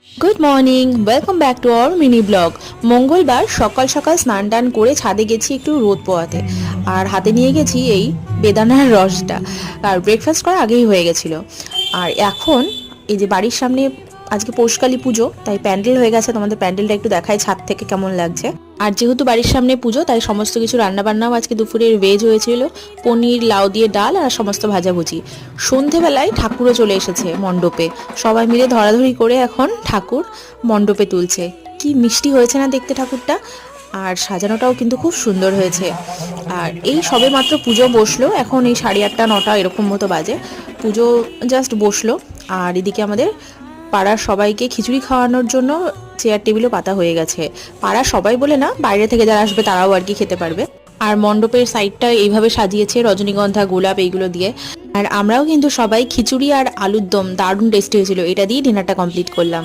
Good morning, welcome back to our mini blog. মঙ্গলবার সকাল সকাল স্নান টান করে ছাদে গেছি একটু রোদ পোয়াতে, আর হাতে নিয়ে গেছি এই বেদানার রসটা। আর ব্রেকফাস্ট করা আগেই হয়ে গেছিলো। আর এখন এই যে বাড়ির সামনে আজকে পৌষকালী পুজো, তাই প্যান্ডেল হয়ে গেছে। তোমাদের প্যান্ডেলটা একটু দেখাই ছাদ থেকে কেমন লাগছে। আর যেহেতু বাড়ির সামনে পুজো, তাই সমস্ত কিছু রান্নাবান্নাও আজকে দুপুরের ভেজ হয়েছিল, পনির, লাউ দিয়ে ডাল আর সমস্ত ভাজাভুজি। সন্ধেবেলায় ঠাকুরও চলে এসেছে মণ্ডপে, সবাই মিলে ধরাধরি করে এখন ঠাকুর মণ্ডপে তুলছে। কি মিষ্টি হয়েছে না দেখতে ঠাকুরটা, আর সাজানোটাও কিন্তু খুব সুন্দর হয়েছে। আর এই সবে মাত্র পুজো বসলো, এখন এই 8:30 9টা এরকম মতো বাজে, পুজো জাস্ট বসলো। আর এদিকে আমাদের পাড়ার সবাইকে খিচুড়ি খাওয়ানোর জন্য চেয়ার টেবিলও পাতা হয়ে গেছে। পাড়ার সবাই বলে না, বাইরে থেকে যারা আসবে তারাও আর কি খেতে পারবে। আর মণ্ডপের সাইডটা এইভাবে সাজিয়েছে রজনীগন্ধা, গোলাপ এইগুলো দিয়ে। আর আমরাও কিন্তু সবাই খিচুড়ি আর আলুর দম দারুণ টেস্টি হয়েছিল, এটা দিয়ে ডিনারটা কমপ্লিট করলাম।